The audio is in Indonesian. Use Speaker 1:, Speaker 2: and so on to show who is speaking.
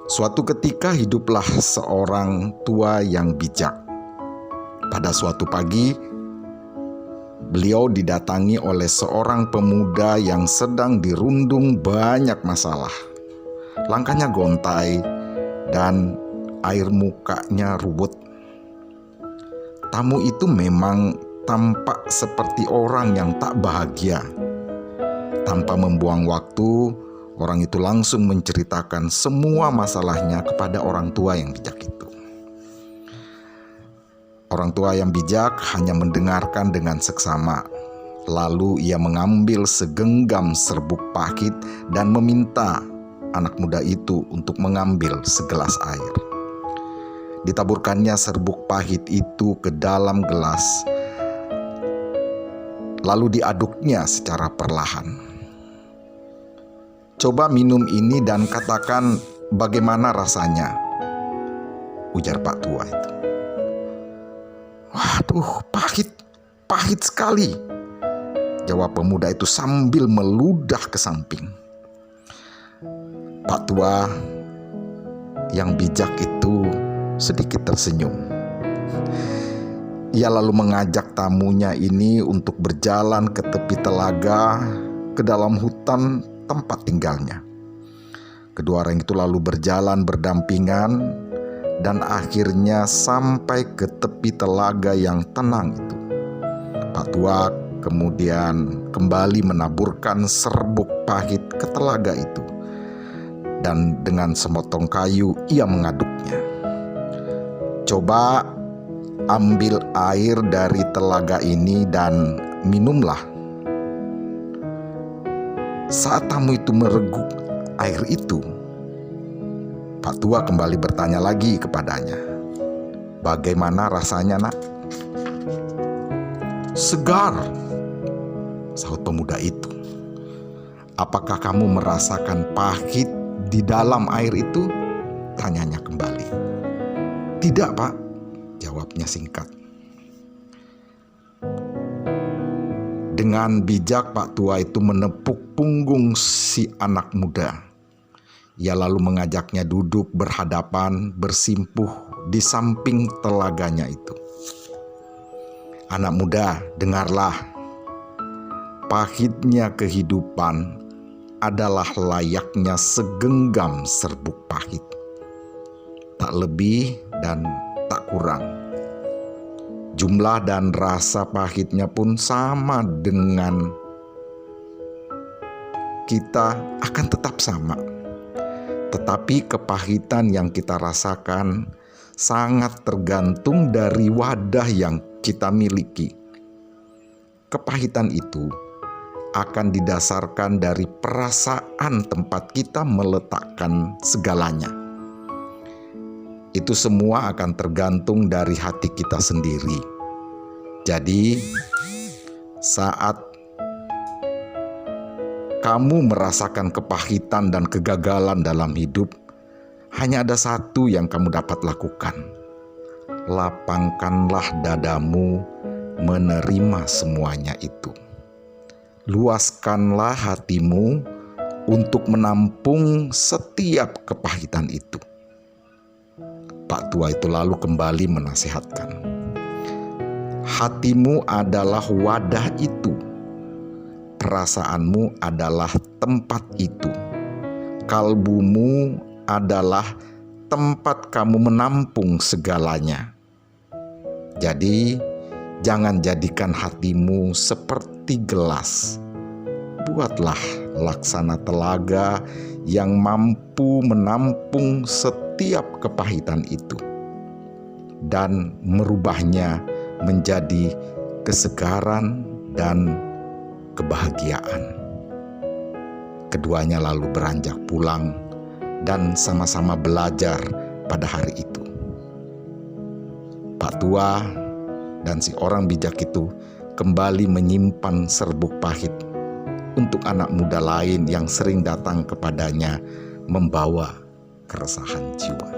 Speaker 1: Suatu ketika hiduplah seorang tua yang bijak. Pada suatu pagi, beliau didatangi oleh seorang pemuda yang sedang dirundung banyak masalah. Langkahnya gontai dan air mukanya ruwet. Tamu itu memang tampak seperti orang yang tak bahagia. Tanpa membuang waktu, orang itu langsung menceritakan semua masalahnya kepada orang tua yang bijak itu. Orang tua yang bijak hanya mendengarkan dengan seksama. Lalu ia mengambil segenggam serbuk pahit dan meminta anak muda itu untuk mengambil segelas air. Ditaburkannya serbuk pahit itu ke dalam gelas, lalu diaduknya secara perlahan. "Coba minum ini dan katakan bagaimana rasanya," ujar Pak tua itu. "Waduh, pahit sekali," jawab pemuda itu sambil meludah ke samping. Pak tua yang bijak itu sedikit tersenyum. Ia lalu mengajak tamunya ini untuk berjalan ke tepi telaga ke dalam hutan tempat tinggalnya. Kedua orang itu lalu berjalan berdampingan dan akhirnya sampai ke tepi telaga yang tenang itu. Pak tua kemudian kembali menaburkan serbuk pahit ke telaga itu, dan dengan semotong kayu ia mengaduknya. "Coba ambil air dari telaga ini dan minumlah." Saat tamu itu mereguk air itu, Pak tua kembali bertanya lagi kepadanya, "Bagaimana rasanya, nak?" "Segar," sahut pemuda itu. "Apakah kamu merasakan pahit di dalam air itu?" tanyanya kembali. "Tidak, Pak," jawabnya singkat. Dengan bijak Pak tua itu menepuk punggung si anak muda. Ia lalu mengajaknya duduk berhadapan bersimpuh di samping telaganya itu. "Anak muda, dengarlah. Pahitnya kehidupan adalah layaknya segenggam serbuk pahit. Tak lebih dan tak kurang. Jumlah dan rasa pahitnya pun sama dengan kita akan tetap sama. Tetapi kepahitan yang kita rasakan sangat tergantung dari wadah yang kita miliki. Kepahitan itu akan didasarkan dari perasaan tempat kita meletakkan segalanya. Itu semua akan tergantung dari hati kita sendiri. Jadi, saat kamu merasakan kepahitan dan kegagalan dalam hidup, hanya ada satu yang kamu dapat lakukan. Lapangkanlah dadamu menerima semuanya itu. Luaskanlah hatimu untuk menampung setiap kepahitan itu. Pak tua itu lalu kembali menasihatkan, "Hatimu adalah wadah itu. Perasaanmu adalah tempat itu. Kalbumu adalah tempat kamu menampung segalanya. Jadi, jangan jadikan hatimu seperti gelas. Buatlah laksana telaga yang mampu menampung setiap kepahitan itu dan merubahnya menjadi kesegaran dan kebahagiaan." Keduanya lalu beranjak pulang dan sama-sama belajar pada hari itu. Pak tua dan si orang bijak itu kembali menyimpan serbuk pahit untuk anak muda lain yang sering datang kepadanya membawa keresahan jiwa.